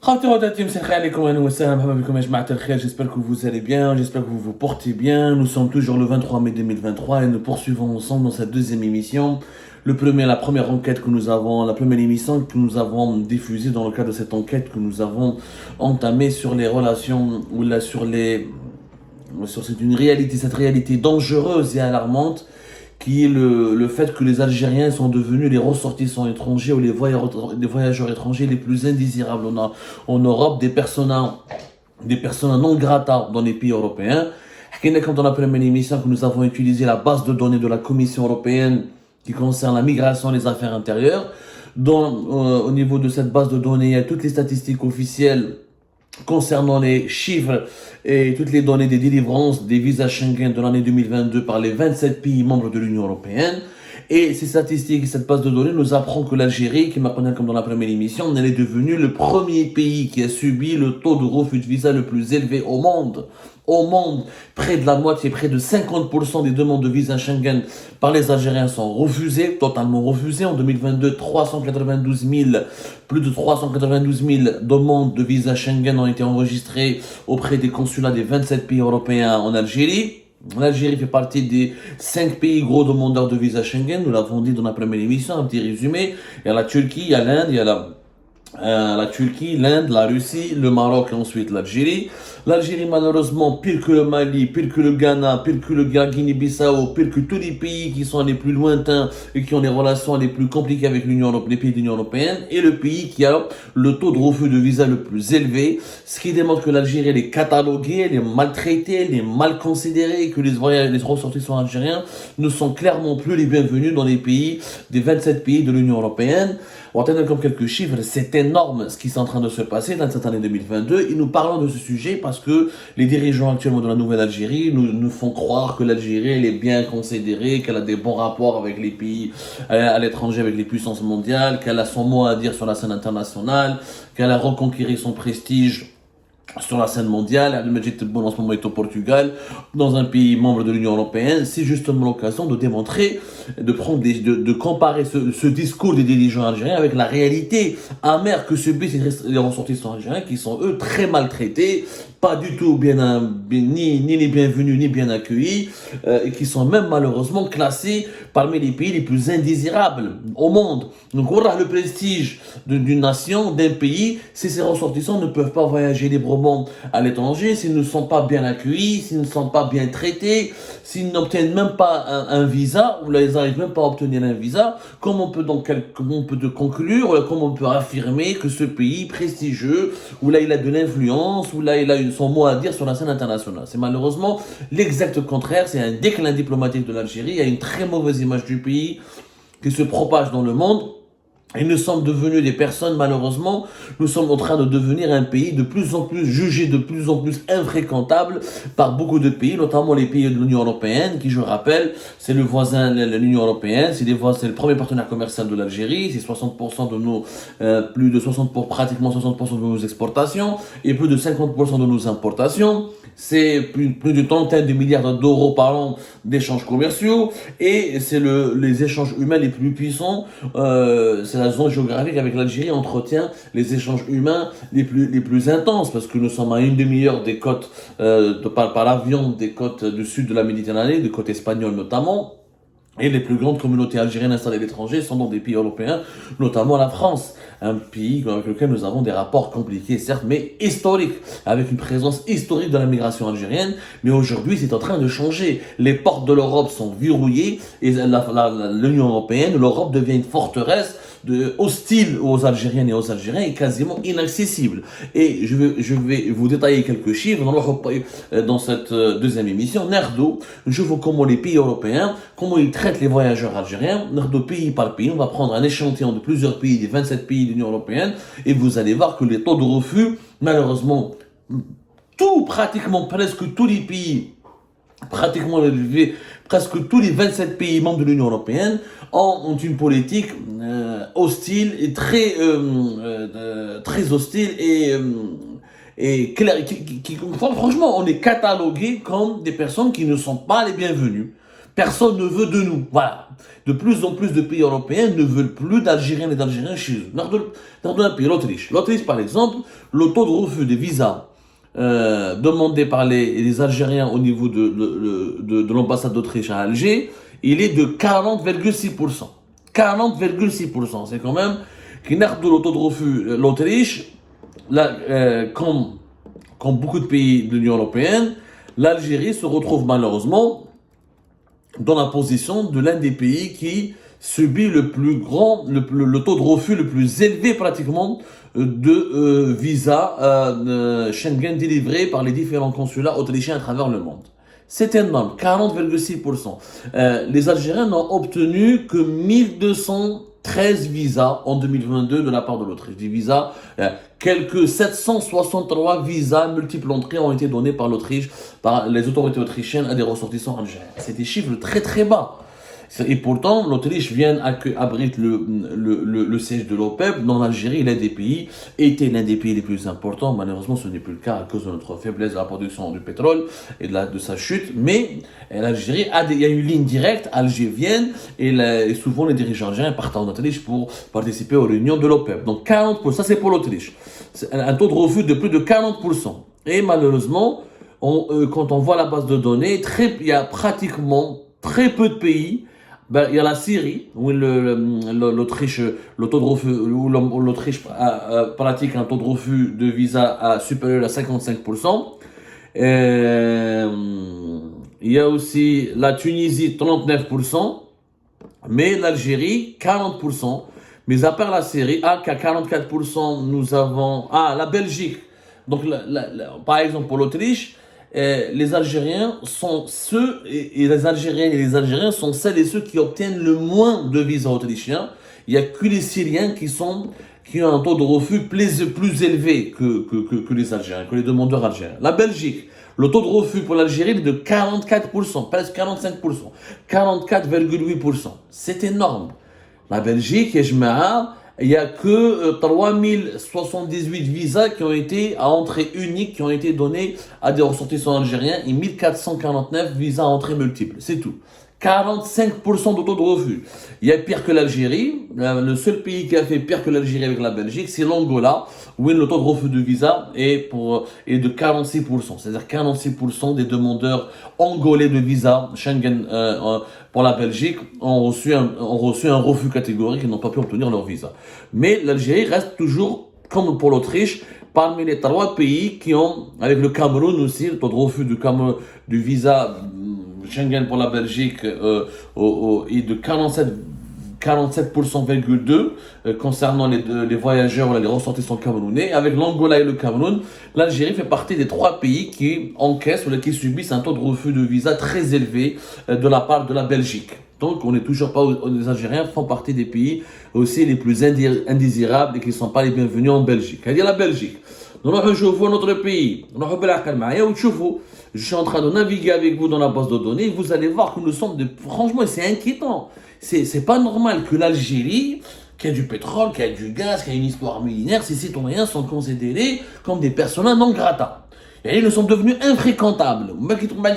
J'espère que vous allez bien, j'espère que vous vous portez bien. Nous sommes toujours le 23 mai 2023 et nous poursuivons ensemble dans cette deuxième émission. La première enquête que nous avons, la première émission que nous avons diffusée dans le cadre de cette enquête que nous avons entamée sur les relations ou là sur cette réalité dangereuse et alarmante qui est le fait que les Algériens sont devenus les ressortissants étrangers ou les voyageurs étrangers les plus indésirables en Europe, des personas non grata dans les pays européens. Quand on a première émission que nous avons utilisé la base de données de la Commission européenne qui concerne la migration et les affaires intérieures. Au niveau de cette base de données, il y a toutes les statistiques officielles concernant les chiffres et toutes les données des délivrances des visas Schengen de l'année 2022 par les 27 pays membres de l'Union européenne. Et ces statistiques, cette base de données nous apprend que l'Algérie, qui m'apprenait comme dans la première émission, elle est devenue le premier pays qui a subi le taux de refus de visa le plus élevé au monde. Au monde, près de la moitié, près de 50% des demandes de visa Schengen par les Algériens sont refusées, totalement refusées. En 2022, plus de 392 000 demandes de visa Schengen ont été enregistrées auprès des consulats des 27 pays européens en Algérie. L'Algérie fait partie des 5 pays gros demandeurs de visa Schengen. Nous l'avons dit dans la première émission, un petit résumé. Il y a la Turquie, il y a l'Inde, il y a la Turquie, l'Inde, la Russie, le Maroc et ensuite l'Algérie. L'Algérie, malheureusement, pire que le Mali, pire que le Ghana, pire que le Guinée-Bissau, pire que tous les pays qui sont les plus lointains et qui ont les relations les plus compliquées avec les pays de l'Union européenne, est le pays qui a le taux de refus de visa le plus élevé, ce qui démontre que l'Algérie, elle est cataloguée, elle est maltraitée, elle est mal considérée et que les ressortissants algériens ne sont clairement plus les bienvenus dans les pays des 27 pays de l'Union européenne. On va tenir comme quelques chiffres, c'est énorme ce qui est en train de se passer dans cette année 2022 et nous parlons de ce sujet parce que les dirigeants actuellement de la nouvelle Algérie nous font croire que l'Algérie elle est bien considérée, qu'elle a des bons rapports avec les pays à l'étranger, avec les puissances mondiales, qu'elle a son mot à dire sur la scène internationale, qu'elle a reconquéri son prestige sur la scène mondiale. Al-Majid Tebboune en ce moment est au Portugal, dans un pays membre de l'Union européenne. C'est justement l'occasion de démontrer, de comparer ce discours des dirigeants algériens avec la réalité amère que subissent les ressortissants algériens qui sont eux très maltraités, pas du tout ni les bienvenus ni bien accueillis, et qui sont même malheureusement classés parmi les pays les plus indésirables au monde. Donc on a le prestige d'une nation, d'un pays, si ces ressortissants ne peuvent pas voyager librement à l'étranger, s'ils ne sont pas bien accueillis, s'ils ne sont pas bien traités, s'ils n'obtiennent même pas un visa, ou là ils n'arrivent même pas à obtenir un visa, comment on peut conclure, comment on peut affirmer que ce pays prestigieux, où là il a de l'influence, où là il a son mot à dire sur la scène internationale. C'est malheureusement l'exact contraire, c'est un déclin diplomatique de l'Algérie, il y a une très mauvaise image du pays qui se propage dans le monde. Et nous sommes devenus des personnes, malheureusement, nous sommes en train de devenir un pays de plus en plus jugé, de plus en plus infréquentable par beaucoup de pays, notamment les pays de l'Union européenne, qui, je rappelle, c'est le voisin de l'Union européenne, c'est le premier partenaire commercial de l'Algérie, c'est 60% de pratiquement 60% de nos exportations, et plus de 50% de nos importations. C'est plus d'une trentaine de milliards d'euros par an d'échanges commerciaux, et c'est les échanges humains les plus puissants, c'est la zone géographique avec l'Algérie entretient les échanges humains les plus intenses parce que nous sommes à une demi-heure des côtes par avion des côtes du sud de la Méditerranée, des côtes espagnoles notamment. Et les plus grandes communautés algériennes installées à l'étranger sont dans des pays européens, notamment la France, un pays avec lequel nous avons des rapports compliqués, certes, mais historiques, avec une présence historique de la migration algérienne. Mais aujourd'hui, c'est en train de changer. Les portes de l'Europe sont verrouillées et l'Union européenne, l'Europe devient une forteresse hostile aux Algériennes et aux Algériens et quasiment inaccessible. Et je vais vous détailler quelques chiffres dans cette deuxième émission. Nerdo, je vois comment les pays européens, comment ils traitent les voyageurs algériens. Nerdo, pays par pays, on va prendre un échantillon de plusieurs pays, des 27 pays de l'Union européenne, et vous allez voir que les taux de refus, malheureusement, pratiquement presque tous les pays, presque tous les 27 pays membres de l'Union européenne ont une politique hostile et très hostile et franchement, on est catalogué comme des personnes qui ne sont pas les bienvenues. Personne ne veut de nous. Voilà. De plus en plus de pays européens ne veulent plus d'Algériens et d'Algériens chez eux. Dans un pays, l'Autriche. L'Autriche, par exemple, le taux de refus des visas demandé par les Algériens au niveau de l'ambassade d'Autriche à Alger, il est de 40,6%. 40,6%. C'est quand même qui n'a le taux de refus l'Autriche, comme beaucoup de pays de l'Union européenne, l'Algérie se retrouve malheureusement dans la position de l'un des pays qui subit le taux de refus le plus élevé pratiquement de visas Schengen délivrés par les différents consulats autrichiens à travers le monde. C'est énorme, 40,6%. Les Algériens n'ont obtenu que 1213 visas en 2022 de la part de l'Autriche. Des visas, quelques 763 visas multiples entrées ont été donnés par l'Autriche, par les autorités autrichiennes à des ressortissants algériens. C'est des chiffres très très bas. Et pourtant, l'Autriche abrite le siège de l'OPEP. Dans l'Algérie, était l'un des pays les plus importants. Malheureusement, ce n'est plus le cas à cause de notre faiblesse de la production du pétrole et de sa chute. Mais l'Algérie il y a une ligne directe Alger-Vienne et souvent les dirigeants algériens partent en Autriche pour participer aux réunions de l'OPEP. Donc 40%, ça c'est pour l'Autriche. C'est un taux de refus de plus de 40%. Et malheureusement, quand on voit la base de données, il y a pratiquement très peu de pays. Il y a la Syrie, où l'Autriche pratique un taux de refus de visa supérieur à 55%. Il y a aussi la Tunisie, 39%, mais l'Algérie, 40%. Mais à part la Syrie, qu'à 44%, nous avons... la Belgique. Donc, par exemple, pour l'Autriche, les Algériens sont les Algériennes et les Algériens sont celles et ceux qui obtiennent le moins de visas autrichiens. Il n'y a que les Syriens qui ont un taux de refus plus élevé que les Algériens, que les demandeurs algériens. La Belgique, le taux de refus pour l'Algérie est de 44%, presque 45%, 44,8%. C'est énorme. La Belgique, il n'y a que 3078 visas qui ont été à entrée unique, qui ont été donnés à des ressortissants algériens et 1449 visas à entrée multiple. C'est tout. 45% de taux de refus. Il y a pire que l'Algérie. Le seul pays qui a fait pire que l'Algérie avec la Belgique, c'est l'Angola, où le taux de refus de visa est de 46%. C'est-à-dire 46% des demandeurs angolais de visa Schengen pour la Belgique ont reçu un refus catégorique et n'ont pas pu obtenir leur visa. Mais l'Algérie reste toujours, comme pour l'Autriche, parmi les 3 pays qui ont, avec le Cameroun aussi, le taux de refus du visa Schengen pour la Belgique est de 47,2% concernant les voyageurs ou les ressortissants camerounais. Avec l'Angola et le Cameroun, l'Algérie fait partie des 3 pays qui encaissent ou qui subissent un taux de refus de visa très élevé de la part de la Belgique. Donc, on n'est toujours pas, les Algériens font partie des pays aussi les plus indésirables et qui ne sont pas les bienvenus en Belgique. C'est-à-dire la Belgique. Nous allons notre pays. Je suis en train de naviguer avec vous dans la base de données. Vous allez voir que nous sommes franchement, c'est inquiétant. C'est pas normal que l'Algérie, qui a du pétrole, qui a du gaz, qui a une histoire millénaire, ses citoyens sont considérés comme des personnes non grata. Et nous sommes devenus infréquentables.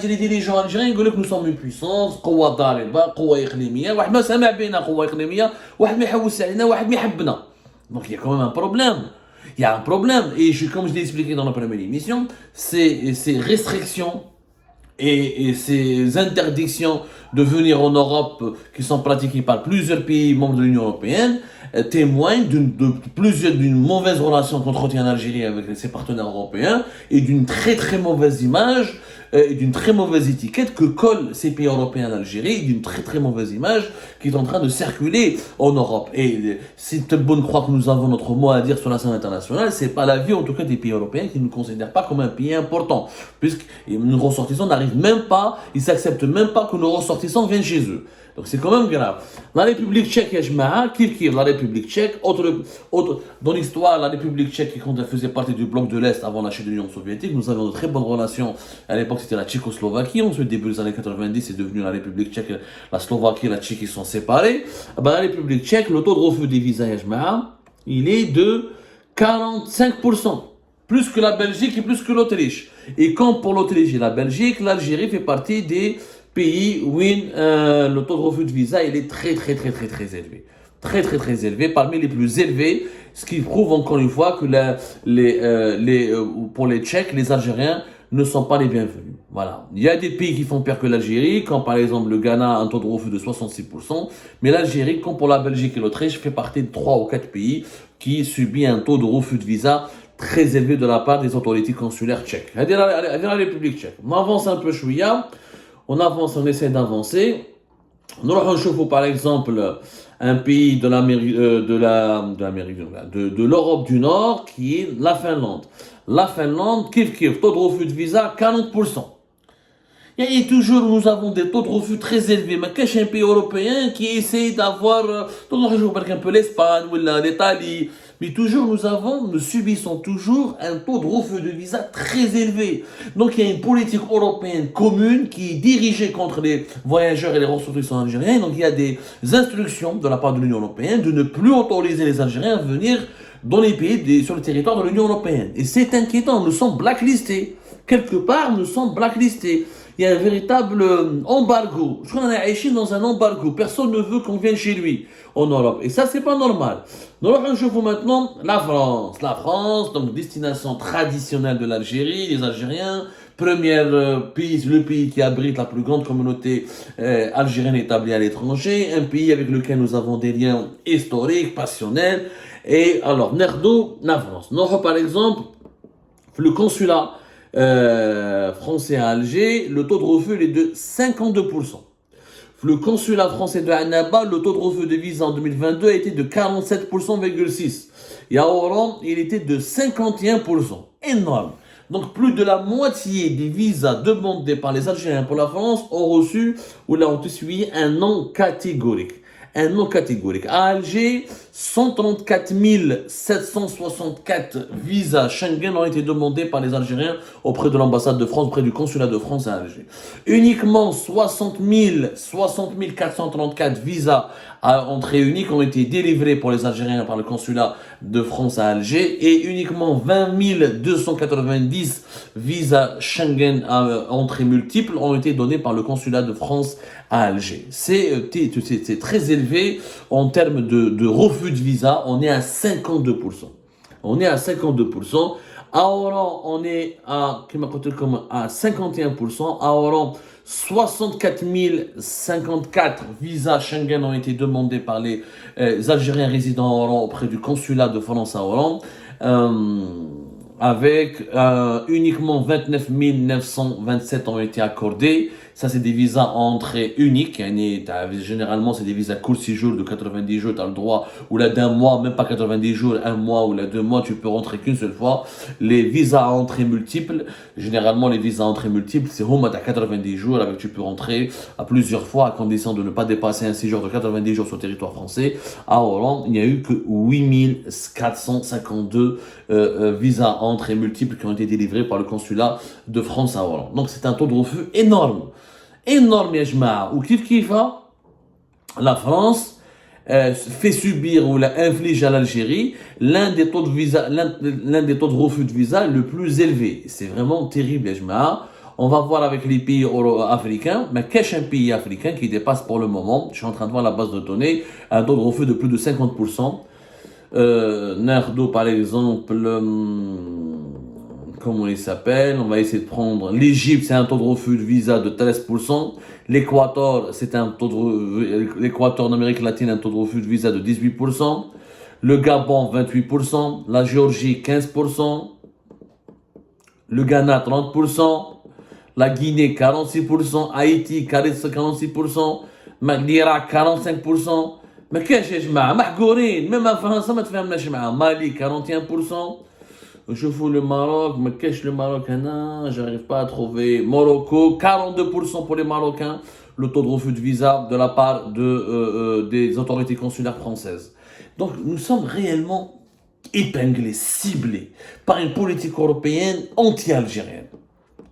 Les dirigeants algériens disent que nous sommes une puissance, قوة ضاربة, قوة إقليمية, واحد ما سمع بينا قوة إقليمية, واحد ما يحوس علينا, واحد ما يحبنا. Donc il y a quand même un problème. Il y a un problème. Et comme je l'ai expliqué dans la première émission, ces restrictions et ces interdictions de venir en Europe qui sont pratiquées par plusieurs pays membres de l'Union européenne témoignent d'une mauvaise relation qu'entretient l'Algérie avec ses partenaires européens et d'une très très mauvaise image et d'une très mauvaise étiquette que collent ces pays européens à l'Algérie, et d'une très très mauvaise image qui est en train de circuler en Europe. Et c'est de bonne croix que nous avons notre mot à dire sur la scène internationale, c'est pas l'avis en tout cas des pays européens qui ne nous considèrent pas comme un pays important, puisque nos ressortissants n'arrivent même pas, ils s'acceptent même pas que nos ressortissants viennent chez eux. Donc c'est quand même grave. La République tchèque, la République tchèque, dans l'histoire, la République tchèque, quand elle faisait partie du bloc de l'Est avant la chute de l'Union soviétique, nous avions de très bonnes relations. À l'époque, c'était la Tchécoslovaquie. Ensuite, début des années 90, c'est devenu la République tchèque, la Slovaquie et la Tchéquie sont séparées. La République tchèque, le taux de refus des visas, il est de 45%. Plus que la Belgique et plus que l'Autriche. Et comme pour l'Autriche et la Belgique, l'Algérie fait partie des pays où le taux de refus de visa il est très très très très très élevé. Très très très élevé, parmi les plus élevés, ce qui prouve encore une fois que pour les Tchèques, les Algériens ne sont pas les bienvenus. Voilà. Il y a des pays qui font pire que l'Algérie, comme par exemple le Ghana a un taux de refus de 66%, mais l'Algérie, comme pour la Belgique et l'Autriche, fait partie de 3 ou 4 pays qui subissent un taux de refus de visa très élevé de la part des autorités consulaires tchèques. C'est-à-dire la République tchèque. On avance un peu chouïa, on avance, on essaie d'avancer. Nous retrouvons par exemple un pays de l'Europe du Nord qui est la Finlande. La Finlande, taux de refus de visa 40%. Et toujours, nous avons des taux de refus très élevés. Mais qu'est-ce qu'un pays européen qui essaie d'avoir, un peu l'Espagne ou l'Italie, mais toujours nous subissons toujours un taux de refus de visa très élevé. Donc il y a une politique européenne commune qui est dirigée contre les voyageurs et les ressortissants algériens. Donc il y a des instructions de la part de l'Union européenne de ne plus autoriser les Algériens à venir dans les pays sur le territoire de l'Union européenne. Et c'est inquiétant, nous sommes blacklistés. Quelque part, nous sommes blacklistés. Il y a un véritable embargo. Je crois qu'on est dans un embargo. Personne ne veut qu'on vienne chez lui en Europe. Et ça, c'est pas normal. Donc, je vous maintenant la France. La France, donc destination traditionnelle de l'Algérie, les Algériens. Pays, le pays qui abrite la plus grande communauté algérienne établie à l'étranger. Un pays avec lequel nous avons des liens historiques, passionnels. Et alors, Nerdo, la France. Nous, par exemple, le consulat français à Alger, le taux de refus est de 52%. Le consulat français de Annaba, le taux de refus de visa en 2022 a été de 47,6%. Et à Oran, il était de 51%. Énorme. Donc plus de la moitié des visas demandés par les Algériens pour la France ont reçu ou ont suivi un non catégorique. Un non catégorique. À Alger, 134 764 visas Schengen ont été demandés par les Algériens auprès de l'ambassade de France, auprès du consulat de France à Alger. Uniquement 60 434 visas à entrée unique ont été délivrés pour les Algériens par le consulat de France à Alger et uniquement 20 290 visas Schengen à entrée multiple ont été donnés par le consulat de France à Alger. C'est très élevé en termes de refus de visa, on est à 52%. On est à 52%. À Oran, on est à 51%. À Oran, 64 054 visas Schengen ont été demandés par les Algériens résidant à Oran auprès du consulat de France à Oran. Avec uniquement 29 927 ont été accordés. Ça, c'est des visas en entrée unique. Généralement, c'est des visas court séjour de 90 jours. Tu as le droit, ou là d'un mois, même pas 90 jours, un mois ou là 2 mois, tu peux rentrer qu'une seule fois. Les visas à entrée multiple, généralement, les visas à entrée multiple, c'est au moins à 90 jours, avec tu peux rentrer à plusieurs fois, à condition de ne pas dépasser un séjour de 90 jours sur le territoire français. À Hollande, il n'y a eu que 8 452 visas à entrée multiple qui ont été délivrés par le consulat de France à Hollande. Donc, c'est un taux de refus énorme. Énorme, Yajma. Ou kifa, la France fait subir ou inflige à l'Algérie l'un des taux de refus de visa le plus élevé. C'est vraiment terrible, Yajma. On va voir avec les pays africains, mais qu'est-ce qu'un pays africain qui dépasse pour le moment, je suis en train de voir la base de données, un taux de refus de plus de 50%. Nerdo, par exemple, comment il s'appelle? On va essayer de prendre l'Égypte, c'est un taux de refus de visa de 13%. L'Équateur, c'est un taux de l'Équateur en Amérique latine, un taux de refus de visa de 18%. Le Gabon, 28%. La Géorgie, 15%. Le Ghana, 30%. La Guinée, 46%. Haïti, 46%. l'Irak, 45%. Mais qu'est-ce que je m'ai même en France, ça m'a fait un Mali, 41%. Je fous le Maroc, mais qu'est-ce le Maroc? J'arrive pas à trouver. Morocco, 42% pour les Marocains, le taux de refus de visa de la part des autorités consulaires françaises. Donc nous sommes réellement épinglés, ciblés par une politique européenne anti-algérienne.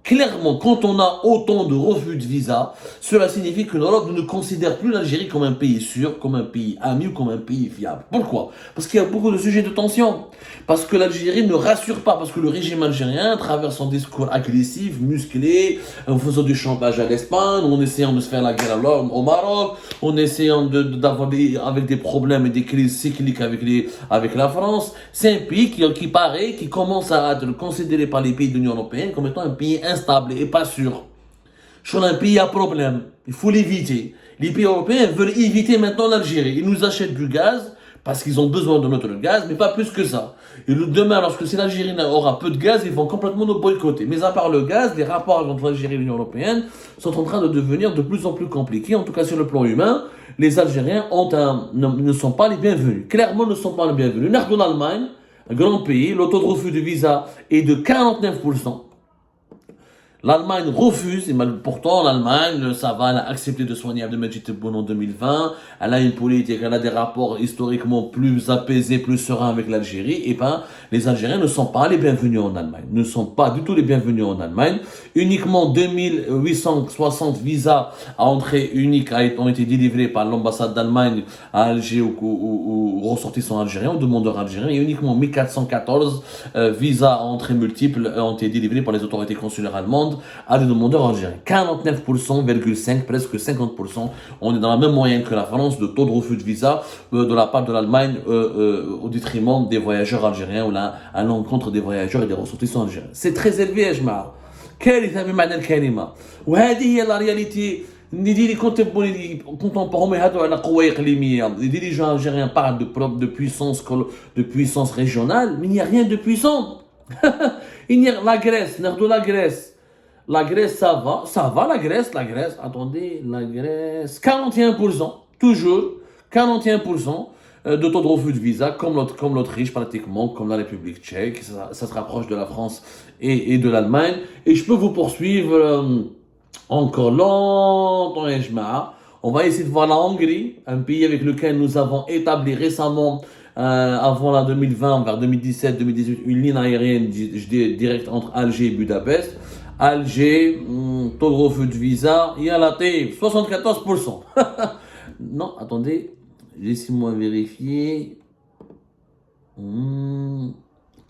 Clairement, quand on a autant de refus de visa, cela signifie que l'Europe ne considère plus l'Algérie comme un pays sûr, comme un pays ami ou comme un pays fiable. Pourquoi? Parce qu'il y a beaucoup de sujets de tension. Parce que l'Algérie ne rassure pas, parce que le régime algérien, à travers son discours agressif, musclé, en faisant du chantage à l'Espagne, en essayant de se faire la guerre au Maroc, en essayant d'avoir avec des problèmes et des crises cycliques avec la France, c'est un pays qui commence à être considéré par les pays de l'Union européenne comme étant un pays instable et pas sûr. Sur un pays à problème, il faut l'éviter. Les pays européens veulent éviter maintenant l'Algérie. Ils nous achètent du gaz parce qu'ils ont besoin de notre gaz, mais pas plus que ça. Et demain, si l'Algérie aura peu de gaz, ils vont complètement nous boycotter. Mais à part le gaz, les rapports entre l'Algérie et l'Union européenne sont en train de devenir de plus en plus compliqués. En tout cas, sur le plan humain, les Algériens ne sont pas les bienvenus. Clairement, ne sont pas les bienvenus. Nord de l'Allemagne, un grand pays, le taux de refus de visa est de 49%. L'Allemagne refuse, et pourtant l'Allemagne, ça va, elle a accepté de soigner Abdelmajid Tebboune en 2020, elle a une politique, elle a des rapports historiquement plus apaisés, plus sereins avec l'Algérie, et ben, les Algériens ne sont pas les bienvenus en Allemagne, ne sont pas du tout les bienvenus en Allemagne. Uniquement 2860 visas à entrée unique ont été délivrés par l'ambassade d'Allemagne à Alger aux ressortissants algériens, aux demandeurs algériens, et uniquement 1414 visas à entrée multiple ont été délivrés par les autorités consulaires allemandes à des demandeurs algériens. 49,5%, presque 50%. On est dans la même moyenne que la France de taux de refus de visa de la part de l'Allemagne au détriment des voyageurs algériens ou à l'encontre des voyageurs et des ressortissants algériens. C'est très élevé, يا جماعة. كارثة بمعنى الكلمة. وهذه هي la réalité. Les contemporains هادو على قوة إقليمية. Les dirigeants algériens parlent de puissance régionale, mais il n'y a rien de puissant. Il y a la Grèce, la Grèce. La Grèce, ça va, la Grèce, attendez, la Grèce, 41%, toujours, 41% de taux de refus de visa, comme l'Autriche pratiquement, comme la République tchèque, ça se rapproche de la France et de l'Allemagne, et je peux vous poursuivre encore longtemps, on va essayer de voir la Hongrie, un pays avec lequel nous avons établi récemment avant la 2020, vers 2017-2018, une ligne aérienne directe entre Alger et Budapest. Alger, taux de refus de visa, il y a la TIF, 74%. Non, attendez, laissez-moi vérifier. Oui,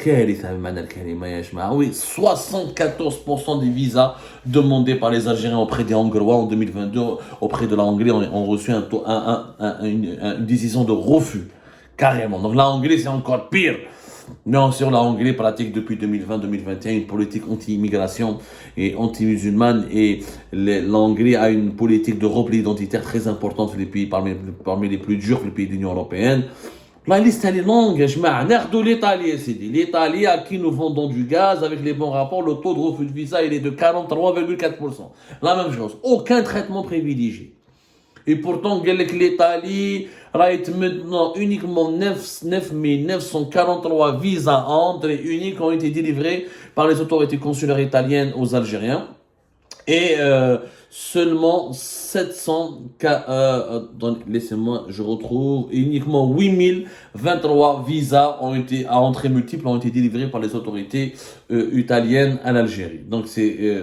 74% des visas demandés par les Algériens auprès des Hongrois en 2022, auprès de la Hongrie, ont reçu une décision de refus, carrément. Donc la Hongrie, c'est encore pire. Non, sur la Hongrie pratique depuis 2020-2021 une politique anti-immigration et anti-musulmane, et la Hongrie a une politique de repli identitaire très importante les pays parmi les plus durs, les pays de l'Union européenne. La liste elle est longue, je m'en l'Italie, c'est dit. L'Italie à qui nous vendons du gaz avec les bons rapports, le taux de refus de visa il est de 43,4%. La même chose, aucun traitement privilégié. Et pourtant, l'Italie a maintenant uniquement 9943 visas entrées uniques ont été délivrés par les autorités consulaires italiennes aux Algériens. Et seulement 700 laissez-moi, je retrouve, uniquement 8023 visas à entrée multiple ont été délivrés par les autorités italiennes à l'Algérie. Donc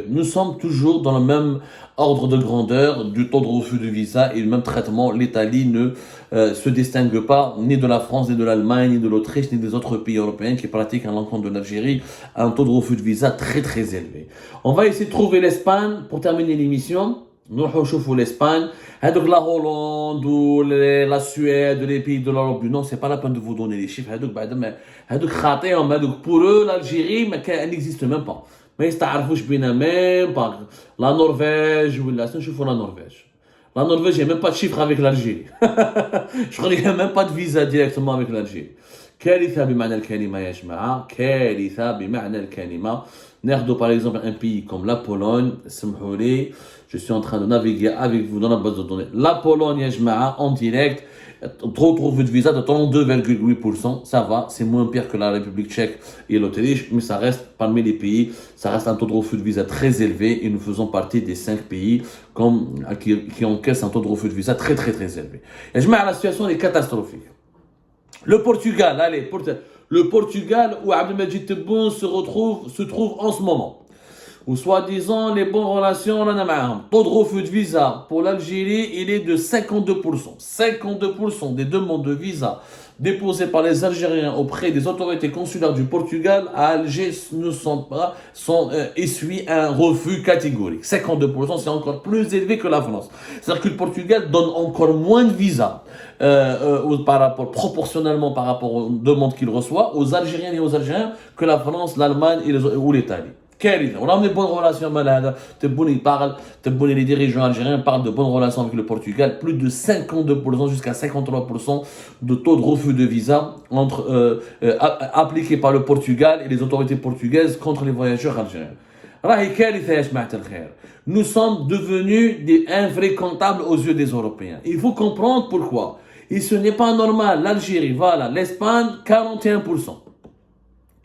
nous sommes toujours dans le même ordre de grandeur du taux de refus de visa et le même traitement. L'Italie ne se distingue pas ni de la France, ni de l'Allemagne, ni de l'Autriche, ni des autres pays européens qui pratiquent à l'encontre de l'Algérie un taux de refus de visa très très élevé. On va essayer de trouver l'Espagne pour terminer l'émission. Nous allons l'Espagne, la Hollande, ou la Suède, les pays de l'Europe du Nord, c'est pas la peine de vous donner les chiffres. Pour eux, l'Algérie n'existe même pas. Mais ils ne même pas. La Norvège, ou la Norvège. La Norvège, il n'y a même pas de chiffre avec l'Algérie. Je crois qu'il n'y a même pas de visa directement avec l'Algérie. كارثة بمعنى الكلمة يا جماعة، كارثة بمعنى الكلمة. ناخذ par exemple un pays comme la Pologne، سمحوا لي، je suis en train de naviguer avec vous dans la base de données. La Pologne يا جماعة en direct, taux de refus de visa de 32,8%, ça va, c'est moins pire que la République tchèque et l'Autriche, mais ça reste parmi les pays, ça reste un taux de refus de visa très élevé et nous faisons partie des 5 pays qui encaissent un taux de refus de visa très très très élevé. يا جماعة la situation est catastrophique. Le Portugal, le Portugal où Abdelmajid Tebboune se trouve en ce moment. ou soi-disant les bonnes relations, taux de refus de visa pour l'Algérie, il est de 52%. 52% des demandes de visa déposées par les Algériens auprès des autorités consulaires du Portugal à Alger essuient un refus catégorique. 52%, c'est encore plus élevé que la France. C'est-à-dire que le Portugal donne encore moins de visas proportionnellement par rapport aux demandes qu'il reçoit aux Algériens et aux Algériens que la France, l'Allemagne ou l'Italie. On a des bonnes relations, les dirigeants algériens parlent de bonnes relations avec le Portugal, plus de 52% jusqu'à 53% de taux de refus de visa appliqués par le Portugal et les autorités portugaises contre les voyageurs algériens. Nous sommes devenus des infréquentables aux yeux des Européens. Il faut comprendre pourquoi. Et ce n'est pas normal. L'Algérie, voilà, l'Espagne, 41%.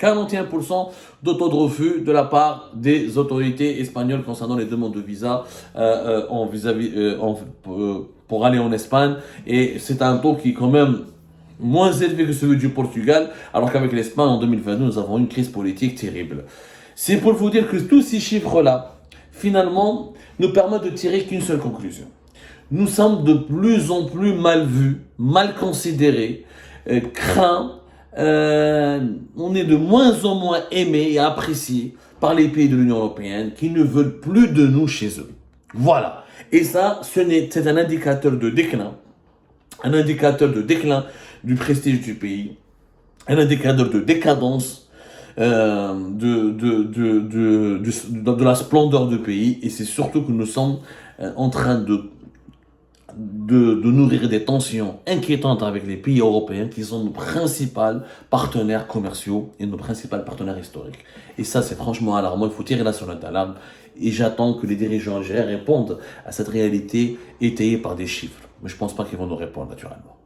41% de taux de refus de la part des autorités espagnoles concernant les demandes de visa pour aller en Espagne. Et c'est un taux qui est quand même moins élevé que celui du Portugal, alors qu'avec l'Espagne, en 2022, nous avons une crise politique terrible. C'est pour vous dire que tous ces chiffres-là, finalement, nous permettent de tirer qu'une seule conclusion. Nous sommes de plus en plus mal vus, mal considérés, craints. On est de moins en moins aimés et appréciés par les pays de l'Union européenne qui ne veulent plus de nous chez eux. Voilà. Et ça, c'est un indicateur de déclin. Un indicateur de déclin du prestige du pays. Un indicateur de décadence de la splendeur du pays. Et c'est surtout que nous sommes en train de nourrir des tensions inquiétantes avec les pays européens qui sont nos principaux partenaires commerciaux et nos principaux partenaires historiques. Et ça, c'est franchement alarmant. Il faut tirer la sonnette d'alarme. Et j'attends que les dirigeants algériens répondent à cette réalité étayée par des chiffres. Mais je ne pense pas qu'ils vont nous répondre naturellement.